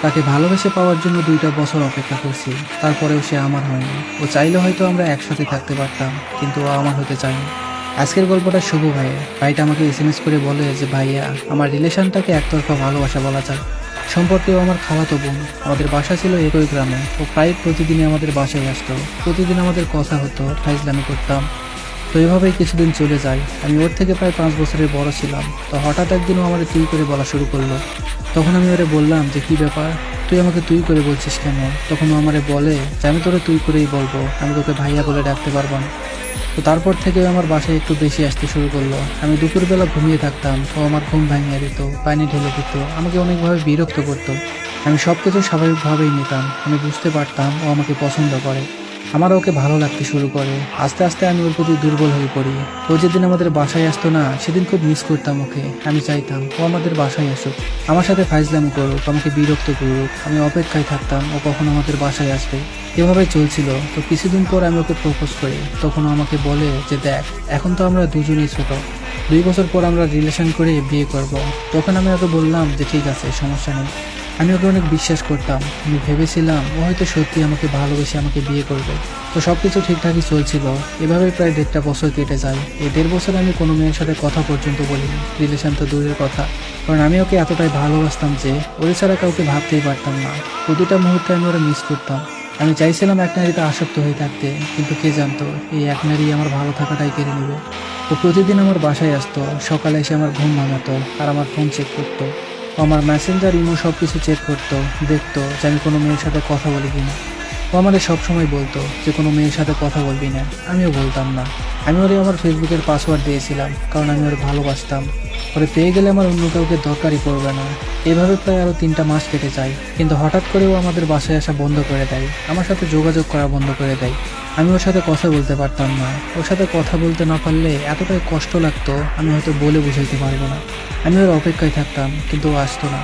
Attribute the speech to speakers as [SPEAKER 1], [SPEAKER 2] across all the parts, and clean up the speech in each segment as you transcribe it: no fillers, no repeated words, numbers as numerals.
[SPEAKER 1] তাকে ভালোবেসে পাওয়ার জন্য 2টা বছর অপেক্ষা করছি, তারপরেও সে আমার হয়নি। ও চাইলে হয়তো আমরা একসাথে থাকতে পারতাম, কিন্তু ও আমার হতে চায়নি। আজকের গল্পটা শুভ ভাইয়ের। ভাইটা আমাকে এসএমএস করে বলে যে ভাইয়া, আমার রিলেশনটাকে একতরফা ভালোবাসা বলা যায়। সম্পর্কেও আমার খালাতো বোন। আমাদের বাসা ছিল একই গ্রামে। ও প্রায় প্রতিদিনই আমাদের বাসায় আসতো। প্রতিদিন আমাদের কথা হতো, ফাইজলামি করতাম। তো এভাবেই কিছুদিন চলে যায়। আমি ওর থেকে প্রায় 5 বছরের বড় ছিলাম। তো হঠাৎ একদিন ও আমাদের তুই করে বলা শুরু করলো। তখন আমি ওরে বললাম যে কি ব্যাপার, তুই আমাকে তুই করে বলছিস কেন? তখন ও আমারে বলে যে আমি তোরে তুই করেই বলবো, আমি তোকে ভাইয়া বলে ডাকতে পারবো না। তো তারপর থেকে ও আমার বাসায় একটু বেশি আসতে শুরু করলো। আমি দুপুরবেলা ঘুমিয়ে থাকতাম, ও আমার ঘুম ভাঙিয়ে দিত, পানি ঢেলে দিত, আমাকে অনেকভাবে বিরক্ত করতো। আমি সব কিছু স্বাভাবিকভাবেই নিতাম। আমি বুঝতে পারতাম ও আমাকে পছন্দ করে, আমার ওকে ভালো লাগতে শুরু করে। আস্তে আস্তে আমি ওর প্রতি দুর্বল হয়ে পড়ি। ও যেদিন আমাদের বাসায় আসতো না, সেদিন খুব মিস করতাম ওকে। আমি চাইতাম ও আমাদের বাসায় আসুক, আমার সাথে ফাইজলামি করুক, আমাকে বিরক্ত করুক। আমি অপেক্ষায় থাকতাম ও কখন আমাদের বাসায় আসবে। এভাবে চলছিল। তো কিছুদিন পর আমি ওকে প্রপোজ করি। তখন ও আমাকে বলে যে দেখ, এখন তো আমরা দুজনেই ছোট, 2 বছর পর আমরা রিলেশন করে বিয়ে করব। তখন আমি ওকে বললাম যে ঠিক আছে, সমস্যা নেই। আমি ওকে অনেক বিশ্বাস করতাম। আমি ভেবেছিলাম ও হয়তো সত্যি আমাকে ভালোবেসে আমাকে বিয়ে করবে। তো সবকিছু ঠিকঠাকই চলছিল। এভাবে প্রায় 1.5 বছর কেটে যায়। এই 1.5 বছরে আমি কোনো মেয়ের সাথে কথা পর্যন্ত বলিনি, রিলেশন তো দূরের কথা। কারণ আমি ওকে এতটাই ভালোবাসতাম যে ওর ছাড়া কাউকে ভাবতেই পারতাম না। প্রতিটা মুহূর্তে আমি ওরা মিস করতাম। আমি চাইছিলাম এক নারীতে আসক্ত হয়ে থাকতে, কিন্তু কে জানতো এই এক নারী আমার ভালো থাকাটাই কেড়ে নেবে। ও প্রতিদিন আমার বাসায় আসতো, সকালে এসে আমার ঘুম ভাঙাতো আর আমার ফোন চেক করতো। ও আমার মেসেঞ্জার, ইমো সব কিছু চেক করতো, দেখতো যে আমি কোনো মেয়ের সাথে কথা বলি কিনা। ও আমাদের সবসময় বলতো যে কোনো মেয়ের সাথে কথা বলবি না। আমিও বলতাম না। আমি ওরে আমার ফেসবুকের পাসওয়ার্ড দিয়েছিলাম, কারণ আমি ওরে ভালোবাসতাম। ওরে পেয়ে গেলে আমার অন্য কাউকে দরকারই পড়বে না। এভাবে প্রায় আরও 3টা মাস কেটে যায়। কিন্তু হঠাৎ করে ও আমাদের বাসায় আসা বন্ধ করে দেয়, আমার সাথে যোগাযোগ করা বন্ধ করে দেয়। আমি ওর সাথে কথা বলতে পারতাম না। ওর সাথে কথা বলতে না পারলে এতটাই কষ্ট লাগতো, আমি হয়তো বলে বুঝাইতে পারবো না। আমি ওর অপেক্ষায় থাকতাম, কিন্তু ও আসতো না।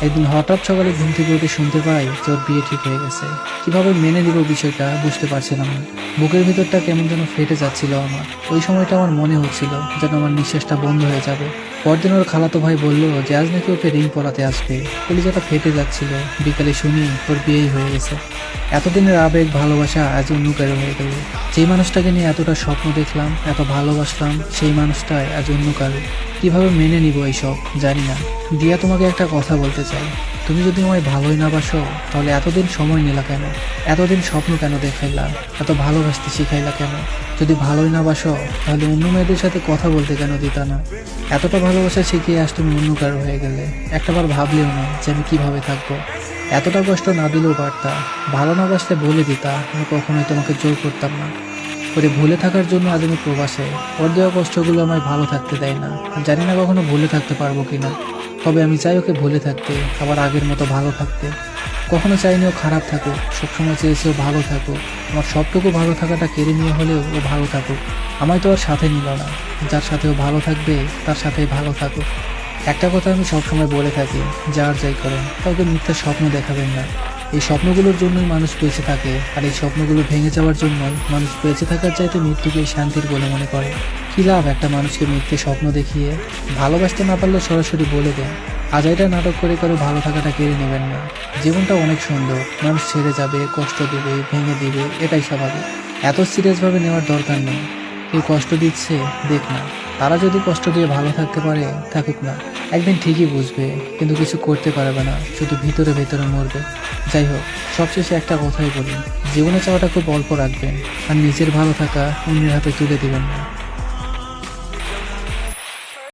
[SPEAKER 1] একদিন হঠাৎ সকালে ঘুম থেকে উঠে শুনতে পাই যে ওর বিয়ে ঠিক হয়ে গেছে। কিভাবে মেনে নিব বিষয়টা বুঝতে পারছিলাম না। বুকের ভিতরটা কেমন যেন ফেটে যাচ্ছিল আমার। ওই সময়টা আমার মনে হচ্ছিল যেন আমার নিঃশ্বাসটা বন্ধ হয়ে যাবে। পরদিন ওর খালাতো ভাই বলল যে আজ নাকি ওকে রিং পরাতে আসবে। কলিজাটা ফেটে যাচ্ছিল। বিকালে শুনি ওর বিয়েই হয়ে গেছে। এতদিনের আবেগ, ভালোবাসা আজ অন্যকারী হয়ে গেল। যেই মানুষটাকে নিয়ে এতটা স্বপ্ন দেখলাম, এত ভালোবাসলাম, সেই মানুষটাই আজ অন্য কারো। কিভাবে মেনে নিব এইসব জানি না। দিয়া, তোমাকে একটা কথা বলতে চাই। তুমি যদি আমায় ভালোই না বাসো, তাহলে এতদিন সময় নিলা কেন? এতদিন স্বপ্ন কেন দেখাইলা? এত ভালোবাসতে শিখাইলা কেন? যদি ভালোই না বাসো, তাহলে অন্য মেয়েদের সাথে কথা বলতে কেন দিতা না? এতটা ভালোবাসা শিখিয়ে আজ তুমি অন্য কারো হয়ে গেলে। একটাবার ভাবলেও না যে আমি কিভাবে থাকবো। এতটা কষ্ট না দিলেও পারতা। ভালো না বাসলে বলে দিতা, আমি কখনোই তোমাকে জোর করতাম না। ওরে ভুলে থাকার জন্য আজ আমি প্রবাসে। ওর দেওয়া কষ্টগুলো আমায় ভালো থাকতে দেয় না। জানি না কখনো ভুলে থাকতে পারবো কিনা। তবে আমি চাই ওকে ভুলে থাকতে, আবার আগের মতো ভালো থাকতে। কখনো চাইনি ও খারাপ থাকুক, সবসময় চেয়েছি ও ভালো থাকুক। আমার সবটুকু ভালো থাকাটা কেড়ে নিয়ে হলেও ও ভালো থাকুক। আমায় তো আর সাথে নিল না। যার সাথে ও ভালো থাকবে তার সাথেই ভালো থাকুক। একটা কথা আমি সবসময় বলে থাকি, যার যাই করেন কাউকে মিথ্যা স্বপ্ন দেখাবেন না। এই স্বপ্নগুলোর জন্যই মানুষ বেঁচে থাকে, আর এই স্বপ্নগুলো ভেঙে যাওয়ার জন্যই মানুষ বেঁচে থাকার চাইতে মৃত্যুকেই শান্তির বলে মনে করে। কী লাভ একটা মানুষকে মিথ্যে স্বপ্ন দেখিয়ে? ভালোবাসতে না পারলে সরাসরি বলে দেন। আজ এটা নাটক করে কারো ভালো থাকাটা কেড়ে নেবেন না। জীবনটা অনেক সুন্দর। মানুষ ছেড়ে যাবে, কষ্ট দেবে, ভেঙে দিবে, এটাই স্বাভাবিক। এত সিরিয়াসভাবে নেওয়ার দরকার নেই। কেউ কষ্ট দিচ্ছে, দেখ না। তারা যদি কষ্ট দিয়ে ভালো থাকতে পারে, থাকুক না। একদিন ঠিকই বুঝবে, কিন্তু কিছু করতে পারবে না, শুধু ভিতরে ভিতরে মরবে। যাই হোক, সবশেষে একটা কথাই বলি, জীবনে চাওয়াটা খুব অল্প রাখবেন, আর নিজের ভালো থাকা অন্যের হাতে তুলে দিবেন না।